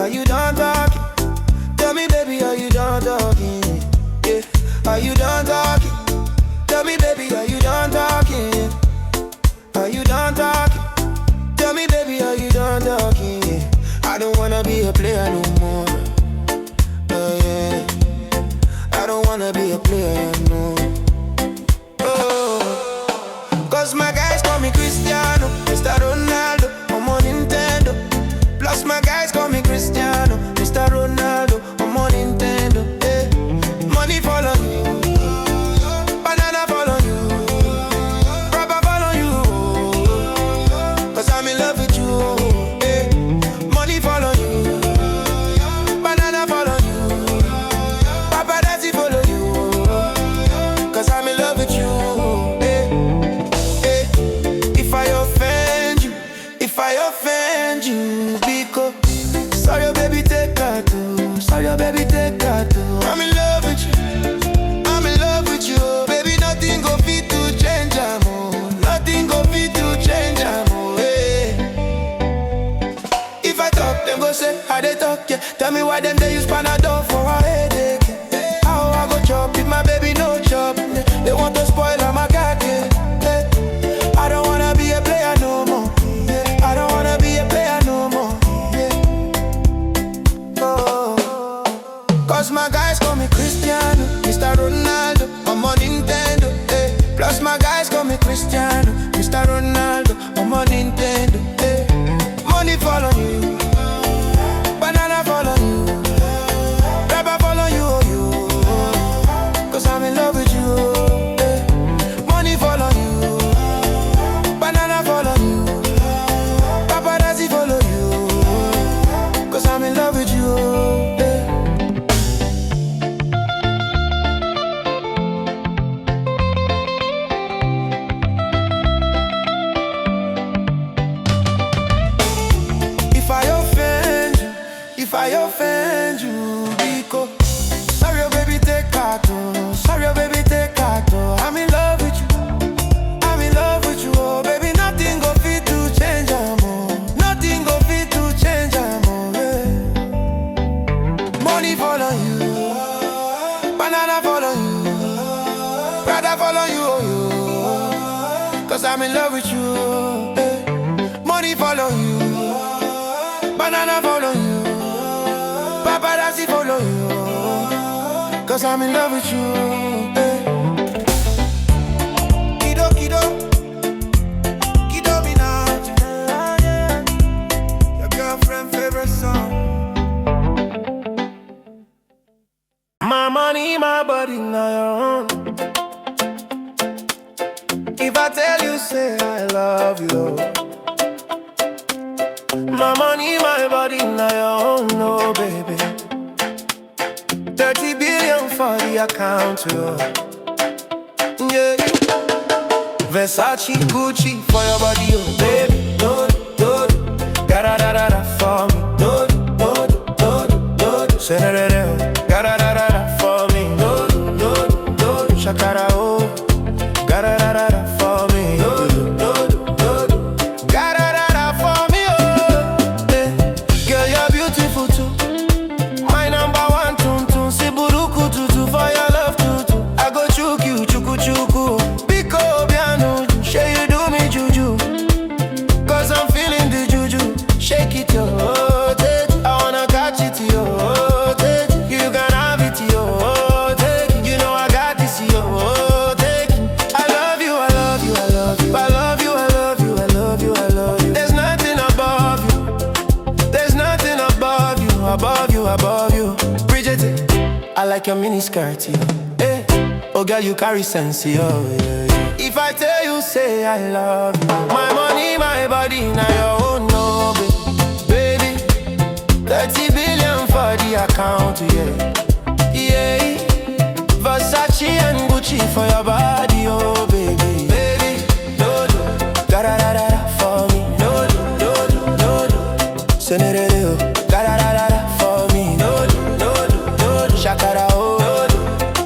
Are you done talking? Tell me, baby, are you done talking? Yeah. Are you done talking? Tell me, baby, are you done talking? Are you done talking? Tell me, baby, are you done talking? Yeah. I don't wanna be a player no more. Yeah. I don't wanna be a player no more. Oh. Cause my guys call me Cristiano, Mr. Ronaldo, I'm on Nintendo. Plus my guys call me Cristiano, Mr. Ronaldo, I'm on Nintendo. Yeah. Money follow you, banana follow you, rubber follow you, cause I'm in love with you. Yeah. Money follow you, banana follow you, paparazzi follow you, cause I'm in love with you. Yeah. Yeah. If I offend you, because sorry baby take that too, sorry baby take that too. I'm in love with you, I'm in love with you, baby. Nothing go fit to change, nothing go fit to change, hey. If I talk, them go say how they talk, yeah. Tell me why them they use Panadol for a headache, yeah. How I go chop if my baby no chop, yeah. They want to spoil all my cock, yeah. I don't wanna be a player no more, yeah. I don't wanna be a player no more, yeah. Oh. Cause my guys call me Cristiano, Mr. Ronaldo, I'm on Nintendo, eh. Plus my guys call me Cristiano, Mr. Ronaldo, I'm on Nintendo, eh. Money follow you, banana follow you, rubber follow you, oh you, cause I'm in love with you, eh. Money follow you, banana follow you, paparazzi follow you, cause I'm in love with you, eh. If I offend you, because sorry, oh, baby, take carton. Sorry, oh, baby, take carton. I'm in love with you. I'm in love with you, oh, baby. Nothing go fit to change, amor. Nothing go fit to change, amor. Yeah. Money follow you, banana follow you, brother follow you, oh, you. Cause I'm in love with you. Yeah. Money follow you, banana follow you, paparazzi follow you, cause I'm in love with you, eh. Kido, kido, kido Minaj, your girlfriend favorite song. My money, my body, now your own. If I tell you, say I love you, my money, my body, now your own, no baby. 30 billion for the account, yeah. Versace, Gucci for your body, oh baby. Do, ga-da-da-da-da for me. Do, say da-da-da, ga-da-da-da-da for me. Do, shakara, oh, ga-da-da-da-da for me. Above you, Bridget, I like your mini skirt, yeah. Hey, oh girl, you carry sense, yeah, yeah. If I tell you, say I love you, my money, my body, now your own, no, baby. 30 billion for the account, yeah, yeah. Versace and Gucci for your body, oh baby, baby. No, ga-da-da-da-da for me, no, send it, ga-da-da-da-da. Shakara, oh,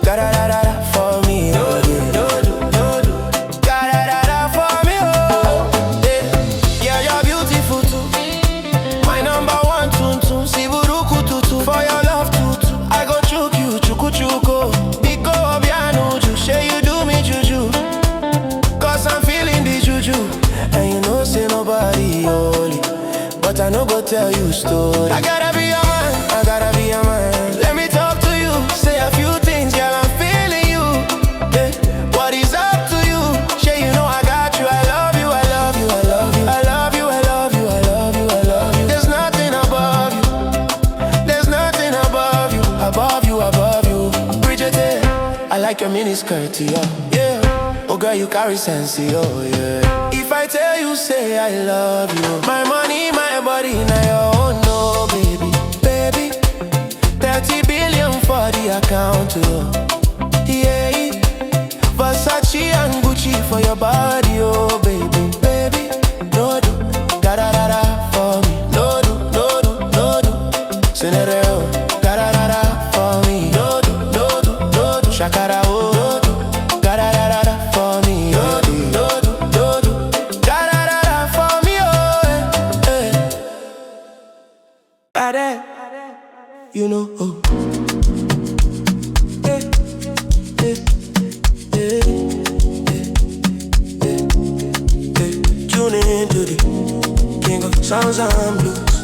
ga-da-da-da-da for me, ga-da-da-da for me, oh, yeah, you're beautiful too. My number one, tun-tun, Siburu like your mini skirt, yeah. Oh girl, you carry sense, yeah. If I tell you, say I love you, my money, my body, now your own, no, baby. Baby, 30 billion for the account, yeah. Versace and Gucci for your body, oh baby. Baby, no do, da-da-da-da for me. No do, no do, no do, Cinderella, da-da-da-da for me. No do, no do, no do, Shakara, oh. No do, da-da-da-da for me. No do, no do, no do, da-da-da-da for me, oh, Bad, you know, oh. Into the king of sounds and blues,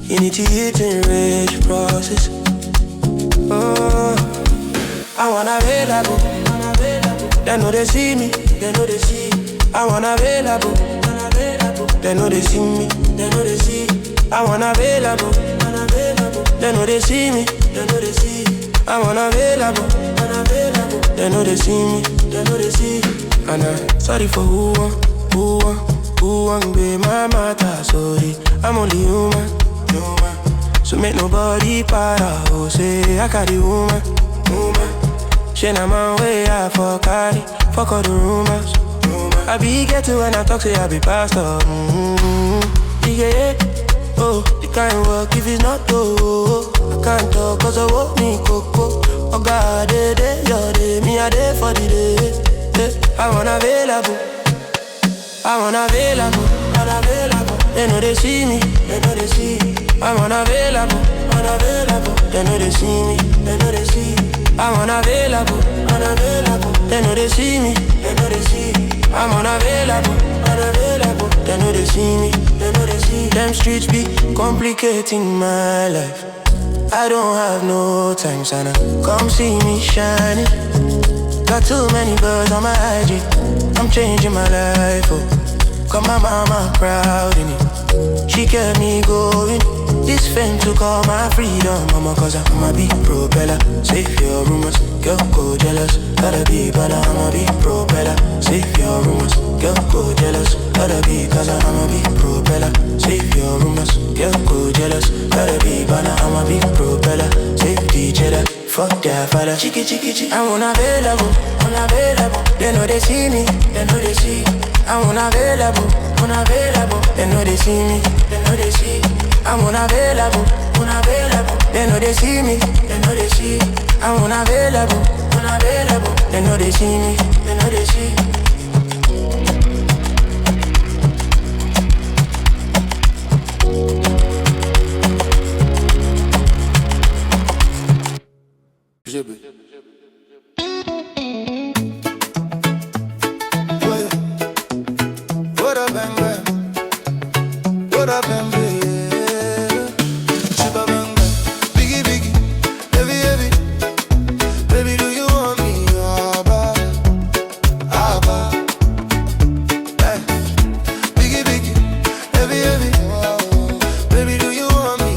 initiating rage process. Oh, I wanna available. They know they see me, they know they see. I wanna available. They know they see me, they know they see. I wanna available. They know they see me, they know they see. I wanna available. They know they see me, they know they see. And I'm sorry for who won't be my matter, sorry. I'm only human. So make nobody para, oh, say I carry woman. She na man way I for carry, fuck all the rumors. I be get to when I talk, say I be pastor. Yeah, oh, the kind work if it's not oh. I can't talk cause I want me cocoa. Oh God, your day, me a day for the day. I wanna available. I'm unavailable, unavailable. They know they see me, they know they see. I'm unavailable, unavailable. They know they see me, they know they see. I'm unavailable, unavailable. They know they see me, they know they see. I'm unavailable, unavailable. They know they see me, they know they see. Them streets be complicating my life. I don't have no time, son. Come see me shining. Got too many birds on my IG. I'm changing my life, oh. Got my mama proud in it. She kept me going. This fame took all my freedom, mama, cause I'm a big propeller. Save your rumors, girl, go jealous. Gotta be better, I'm a big propeller. Save your rumors, girl, go jealous. Gotta be cause I'm a big propeller. Save your rumors, girl, go jealous. Gotta be better, I'm a big propeller. Save the cheddar. Fuck that fella, chicky. I'm unavailable, unavailable. They know they see me, they know they see. I'm unavailable, unavailable. They know they see me, they know they see. I'm unavailable, unavailable. They know they see me, they know they see. I'm unavailable, unavailable. They know they see me, they know they see. What up, bang? What up, bang? Shiba bang, biggie, heavy. Baby, do you want me? Abba. Hey. Biggie, heavy. Baby, do you want me?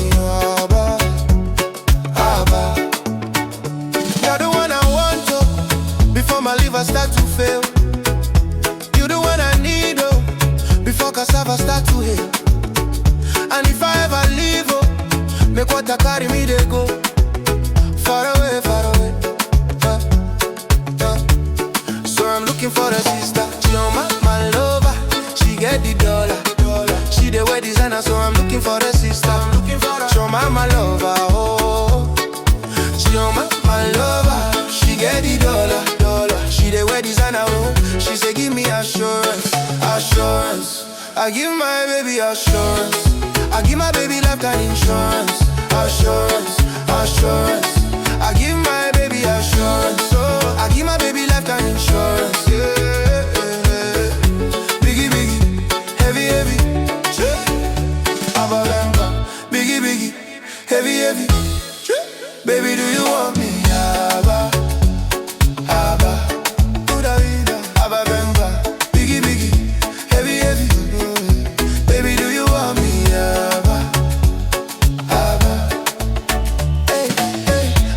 Abba. You're the one I want to, before my liver start to fail. You the one I need, oh, before cassava start to hail. And if I ever leave, oh, make water carry me, they go far away. So I'm looking for a sister, Chioma, my lover. She get the dollar. She the way designer, so I'm looking for a sister. Chioma, my lover, oh. Chioma, my lover. She get the dollar. She the way designer, oh. She say give me assurance. I give my baby assurance. I give my baby lifetime insurance. Assurance. I give my baby assurance. Oh, I give my baby lifetime insurance. Yeah. Biggie, heavy. Abba, biggie, heavy. Baby, do you want me? Abba. Abba, biggie, heavy. Baby, do you want me? Abba. Hey.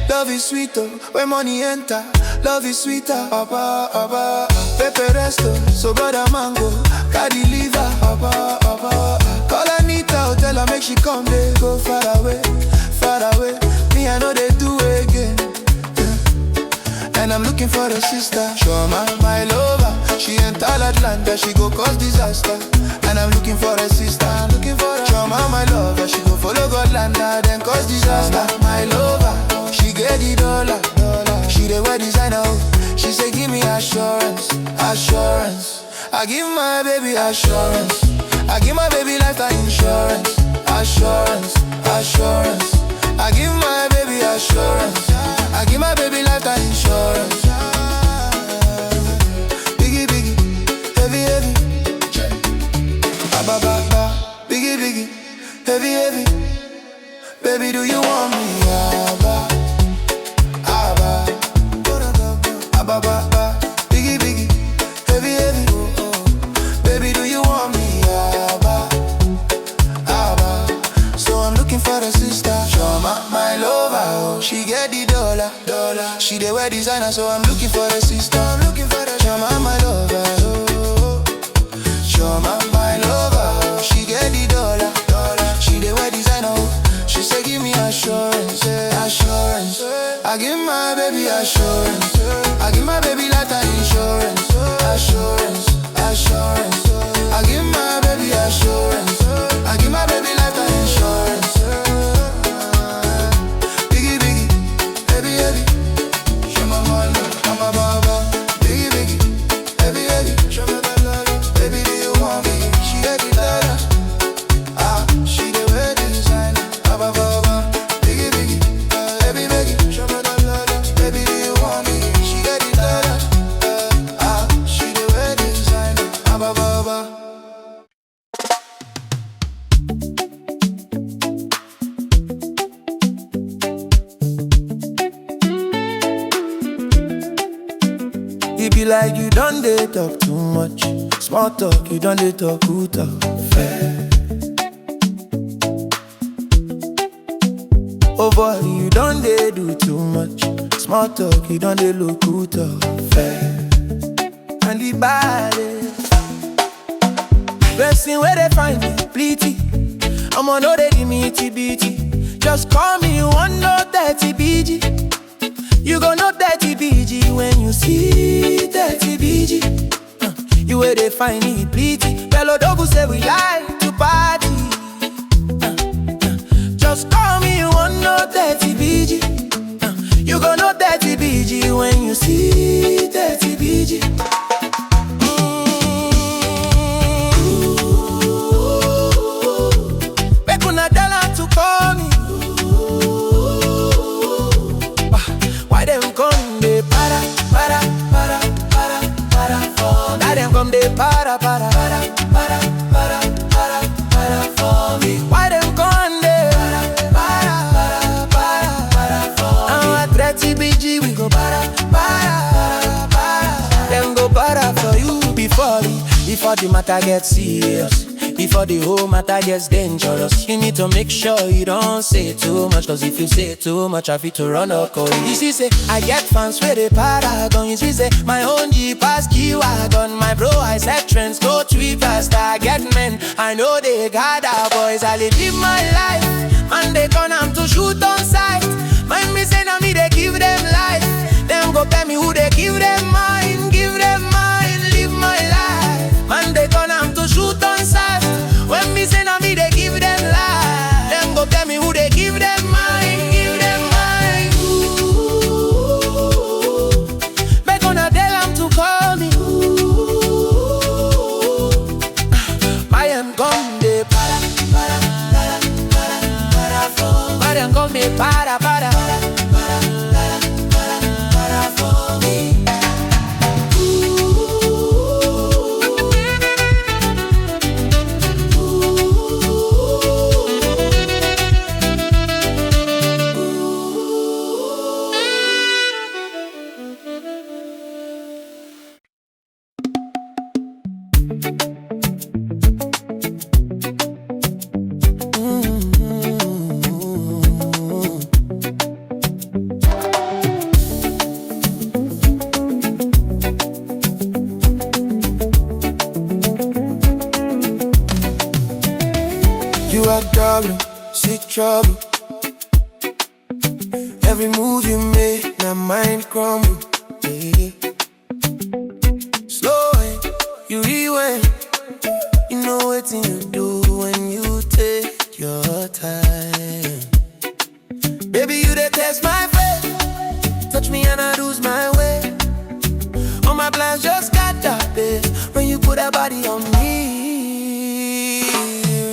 Love is sweet, oh, when money enter. Love is sweeter, Abba, Abba. Pepe resto, so brother mango. Carry liver, Abba, Abba. Call Anita, I'll tell her make she come, they go far away, far away. Me, I know they do again. And I'm looking for a sister, Shoma, my lover. She enter Atlanta, she go cause disaster. And I'm looking for a sister, looking for a Shoma, my lover. She go follow Godlanda, then cause disaster. My lover, she get the dollar. She the wear designer, she say give me assurance, assurance. I give my baby assurance. I give my baby lifetime insurance, assurance, assurance. I give my baby assurance. I give my baby lifetime insurance. Biggie, biggie, heavy, heavy. Ba, ba, ba. Biggie, biggie, heavy, heavy. Baby, do you want me? Abba, abba, abba, ba, ba. Biggie, biggie, heavy, heavy. Baby, do you want me? Abba, abba. So I'm looking for a sister. Shoma, my lover, she get the dollar. She the wear designer, so I'm looking for a sister. I'm looking for a Shoma, my lover. Shoma, my lover, she get the dollar. She the wear designer, she say give me assurance, assurance. I give my baby assurance. I give my baby lifetime insurance, assurance, assurance. I give my baby assurance. I give my baby lifetime insurance. Like you done they talk too much. Small talk, you done they talk who talk fair. Oh boy, you done they do too much. Small talk, you done they look who talk fair. And the baddest person where they find me, pleaty. I'ma know they give me itty-bitty. Just call me 130 BG. You gon' know 30 BG when you see 30 BG. You where they find me pretty. Bello double say we like to party. Just call me 130 BG. You gon' know 30 BG when you see 30 BG. Make una tell her to call me. Why them come they para for me? Why them come they para for me? Why them come they para for me? Now at 30 BG we go para. Them go para for you before the matter gets serious. Before the whole matter gets dangerous, you need to make sure you don't say too much. Cause if you say too much, I feel to run up. You see say, I get fans with the paragon. You see say, my own Jeep pass G-Wagon. My bro, I set trends, go tweet fast. I get men, I know they got our boys. I live my life, and they gone am to shoot on sight. Mind me say, now me they give them life. Them go tell me who they give them mine. Give them mine, live my life. Man, they gone am to shoot on sight. When me say na me they give them life. Them go tell me who they give them mine. Give them mine. Make una tell them to call me. I am gone they para for. I am gone they para for me. move you make my mind crumble. Yeah. Slow it, you rewind. You know what you do when you take your time. Baby, you the test my faith. Touch me and I lose my way. All my plans just got that big when you put that body on me.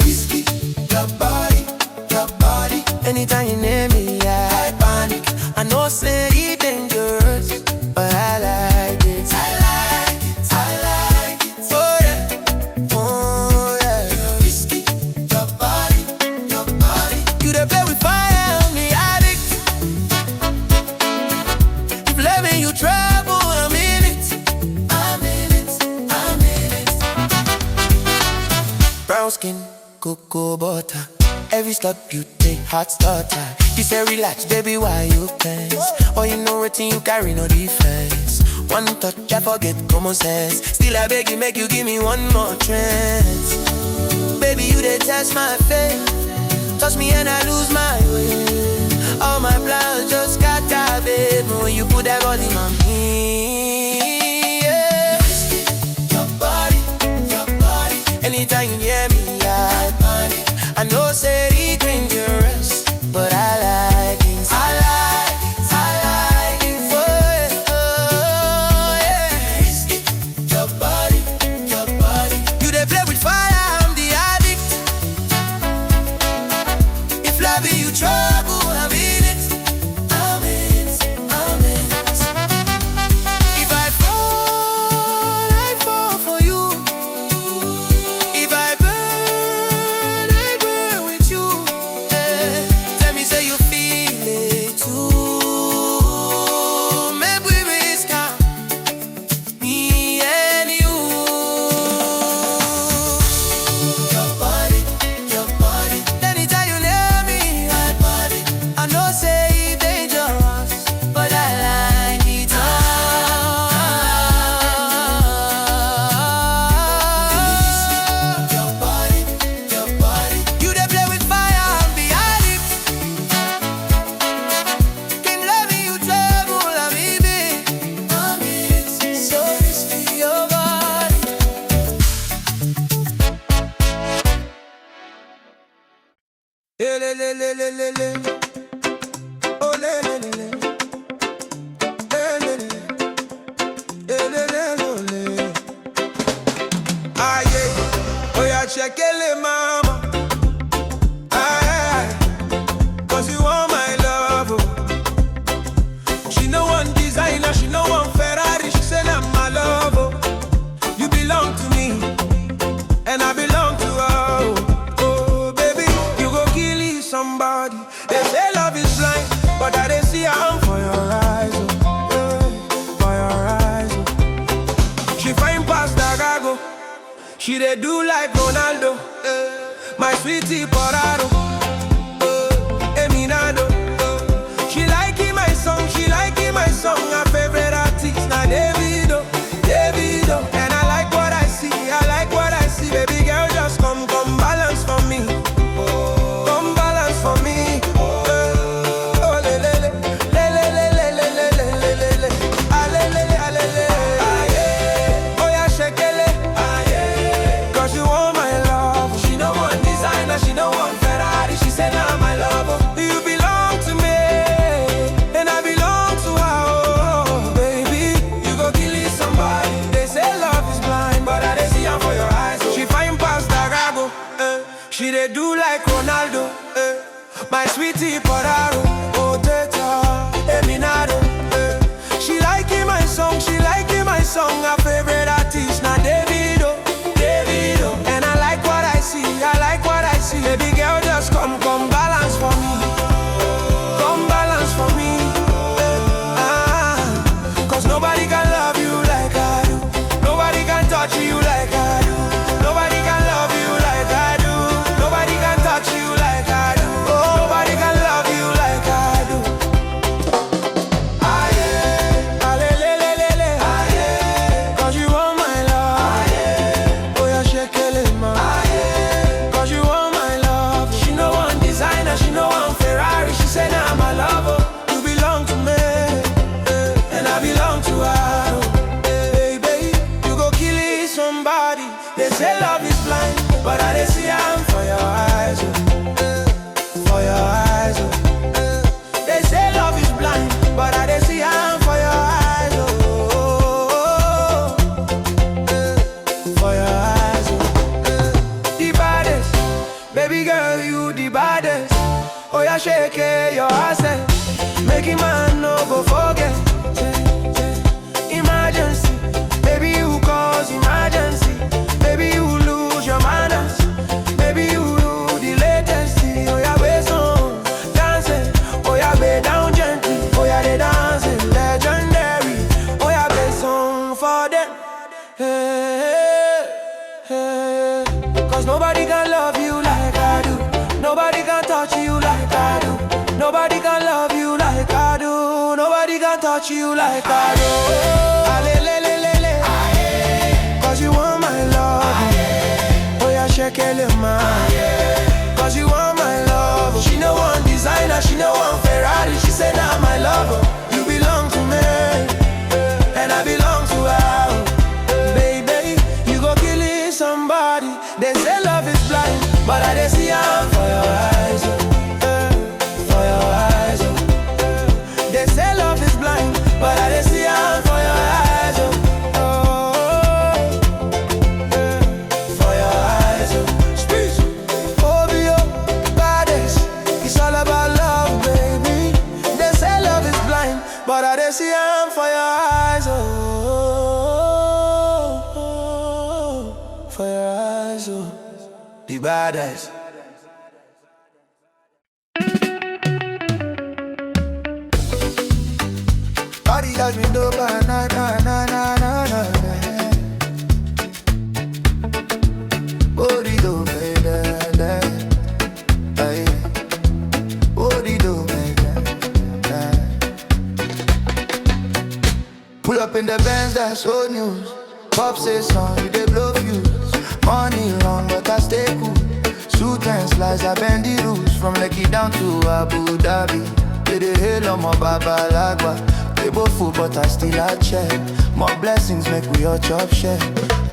Risky, your body, your body. Anytime you near me, I panic. I know say it dangerous, but I like it. I like it, I like it. Oh yeah, oh yeah. Risky, your body, your body. You the play with fire, I'm the addict. If loving you trouble, I'm in it. I'm in it, I'm in it. Brown skin, cocoa butter. Every step you take, hot starter. She say relax, baby, why you tense? Oh, you know what you carry, no defense. One touch, I forget common sense. Still I beg you, make you give me one more chance. Baby, you dey test my faith. Touch me and I lose my way. All my plans just got that, baby. When you put that body on me, yeah. Your body, your body. Anytime you near me, I panic. I know say it's dangerous, but I like it. I like it, I like it. Oh yeah. Your body, your body. You dey play with fire, I'm the addict. If loving you trouble, I'm in it. I'm in it, I'm in it. If I fall for you. If I burn, I burn with you. Tell me say you feel it too. Maybe we risk out, me and you. Your body, your body. Anytime you near me, my body. I know say it dangerous, but I like it. Your body, your body. You dey play with fire, I'm the addict. Can loving you trouble, I'm in it. I'm in it. So risky, your body. Le le le le le le. Oh le le le le. Le le le. Le le le le. Ah yeah. Oh yeah, check it, mama. Ah, cause you want my love. Oh. She no one designer, she no one Ferrari. She said I'm my love. Oh. You belong to me, and I belong to her. Oh baby, you go kill somebody. They say love is blind, but I didn't see her for your eyes. Oh. For your eyes. Oh. She find past the gago. She dey do like Ronaldo. My sweetie Porado. Eminado. She liking my song, she liking my song. Her favorite artist na Davido, Davido. And I like what I see, I like what I see. Baby girl, just come balance for me. Come balance for me. Oh le le le, le le le le le le le le le. Ah le le le, ah le le. Ah yeah. Oh yeah, shake it. Ah yeah. Cause you want my love. She no one designer, she no one Ferrari. She said now my love. You belong to me, and I belong to her. Oh, baby, you go kill somebody. They say love is blind, but I dey see her for your eyes. She find past the gago. She dey do like Ronaldo. My sweetie Poraro. Oh teta, Eminado. She liking my song, she liking my song. Her favorite artist na Davido, Davido. And I like what I see, I like what I see. Baby girl, just come balance for me. Come balance for me. Cause nobody can love you like I do. Nobody can touch you like I do. Nobody can love you like I do. Nobody can touch you like I do. Nobody can love you like where your heart say. Making man no go forget. Emergency, baby you cause emergency. Baby you lose your manners. Baby you do the latest. Oh yeah, way song dancing. Oh yeah, way down gently. Oh yeah, they dancing legendary. Oh yeah, way song for them. Hey, hey. Cause nobody can love you like I do. Nobody can touch you like I do. Nobody can love you like I do. Nobody can touch you like I do. Cause you want my love. Oh yeah, Skelewu. Cause you want my love. She no one designer, she no one Ferrari. She said nah my lover. You belong to me, and I belong to her. Baby, you go killing somebody. They say love is blind, but I dey see I'm for your eyes. For your eyes. They say love is blind, but I dey see I'm for your eyes. For your eyes. Speech. OBO, baddest. It's all about love, baby. They say love is blind, but I dey see I'm for your eyes. For your eyes. The baddest. Body has been dope, na na na na na na. Body dope, baby. Body dope, baby. Pull up in the Benz, that's old news. Pop says song, you dey blow fuse. Money long, but I stay cool. Suit and slides, I bend the rules. From Lekki down to Abu Dhabi. They dey hail on my Baba Lagba. They both full, but I still a check. More blessings make we all chop share.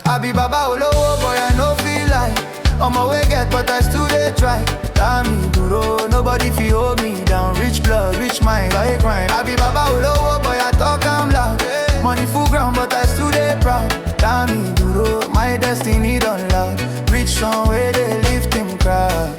I be Baba Olowo, boy, I no feel like on my way get, but I still dey try. Dami Duro, nobody feel hold me down. Rich blood, rich mind, like crime. I be Baba Olowo, boy, I talk I'm loud. Money full ground, but I still dey proud. Dami Duro, my destiny done loud. Rich son where they lift him crowd.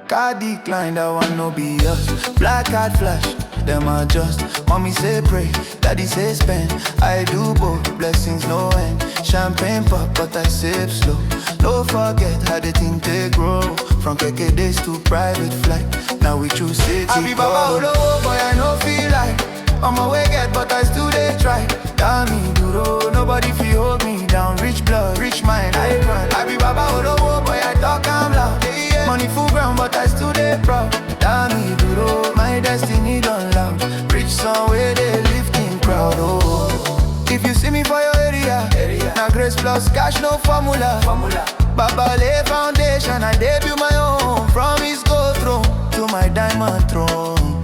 Car decline, that one no be us. Black card flash, them adjust. Mommy say pray, daddy say spend. I do both, blessings no end. Champagne pop, but I sip slow. Don't forget how the thing take grow. From KK days to private flight. Now we choose city. I be Baba Olowo, boy I no feel like on my way get, but I still dey try. Dami Duro, nobody feel hold me down. Rich blood, rich mind, I grind. I be Baba Olowo, boy I talk I'm loud. Money full ground, but I still dey proud. Dami Duro, my destiny done loud. Rich son where they lifting crowd. Oh, if you see me for your area. Now grace plus cash, no formula. Baba lay foundation, I debut my own. From his gold throne to my diamond throne.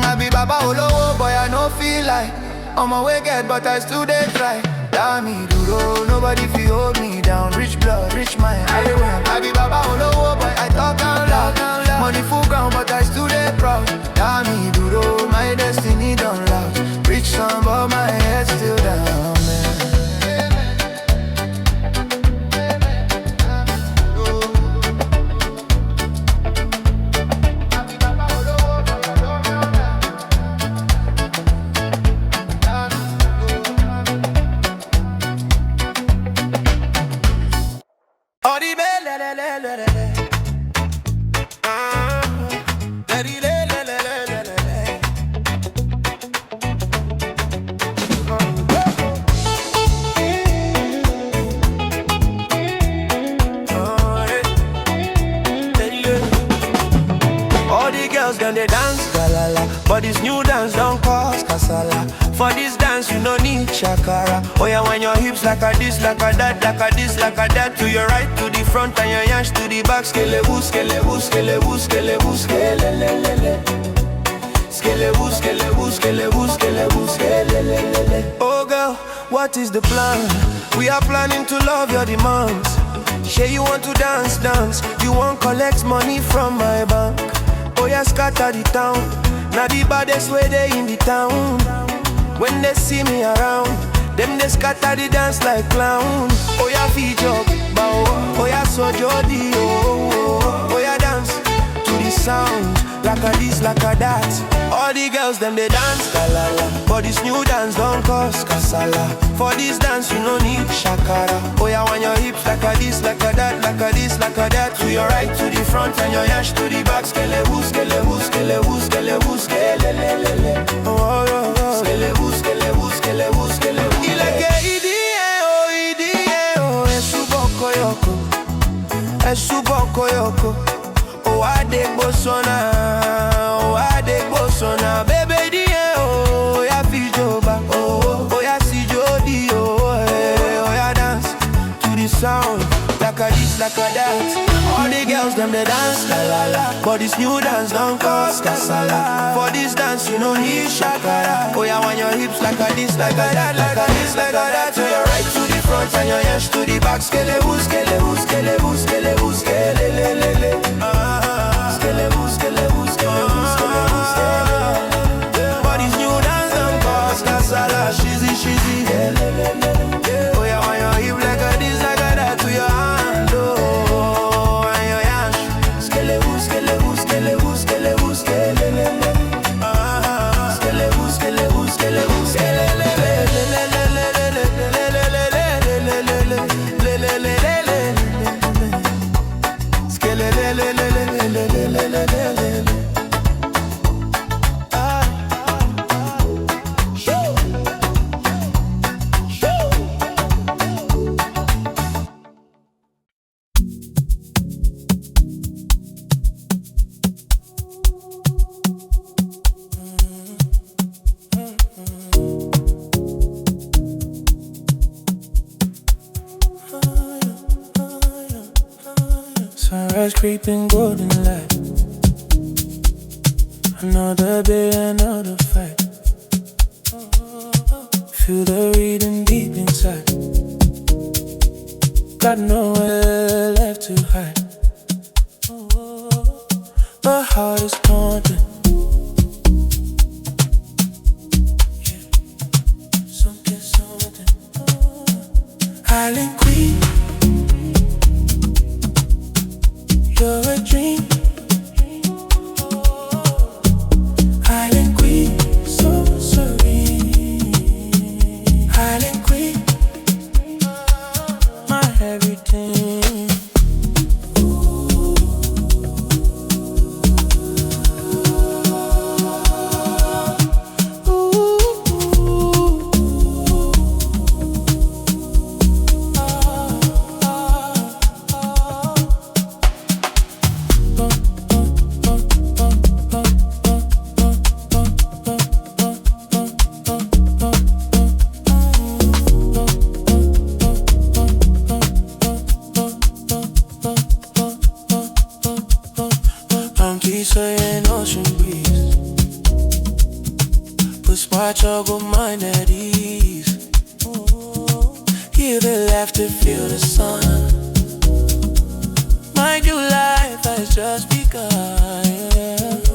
I be Baba Olowo, boy I no feel like on my way get, but I still dey try. Dami Duro, nobody feel hold me down. Rich blood, rich mind, I be Baba Olowo, boy I talk out loud. Money full ground, but I still dey proud. Dami Duro, my destiny done loud. Rich son, but my head still down, man. Then they dance galala, but this new dance don't cause kasala. For this dance you no need shakara. Oh yeah, when your hips like a this, like a that, like a this, like a that. To your right, to the front, and your yansh to the back. Skelewu, skelewu, skelewu, skelewu, skelelelele. Skelewu, skelewu, skelewu, skelewu, skelelelele. Oh girl, what is the plan? We are planning to love your demands. Say you want to dance, dance. You want collect money from my bank. Oh yeah, scatter the town. Now the baddest way they in the town. When they see me around, them they scatter the dance like clown. Oh yeah, feet up, bow. Oh yeah, so jolly. Oh yeah, dance to the sound. like a this, like a that. All the girls them they dance galala, but this new dance don't cost kasala. For this dance you no need shakara. Oh yeah, want your hips like a this, like a that, like a this, like a that. To your right, to the front, and your yash to the back. Skelewu, skelewu, skelewu, skelewu, skelelelele. Oh oh oh, skelewu, skelewu, skelewu, skelewu. Ileke idie oh, esuboko yoko, esuboko yoko. Oh I dig bosona, baby die oh ya fijoba, oh ya si jodi oh ya dance to the sound like a this, like a that. All the girls them they dance la la la, but this new dance don't cost kasala. For this dance you no need shakara. Oh ya want your hips like a this, like a that, like a this, like a that. To your right, to the front, and your yash to the back. Skelewu, skelewu, skelewu, skelewu, skelelelele. Skelewu, skelewu, skelewu, skelewu, skelewu. But this new dance don't cost kasala. Shizzy, shizzy, oh ya want your hip like a this, like a that. To your hand, oh, and your yash. Skelewu, skelewu, skelewu, skelewu, skelelele. Skelewu, skelewu, skelewu, skelelele. Sunrise creeping golden light. Another day, another fight. Feel the rhythm deep inside. Got nowhere left to hide. My heart is haunted. Something. Island queen, you're a dream. Island queen, so serene. Island queen, my everything. Watch all go mind at ease. Hear the laughter, feel the sun. My new life has just begun.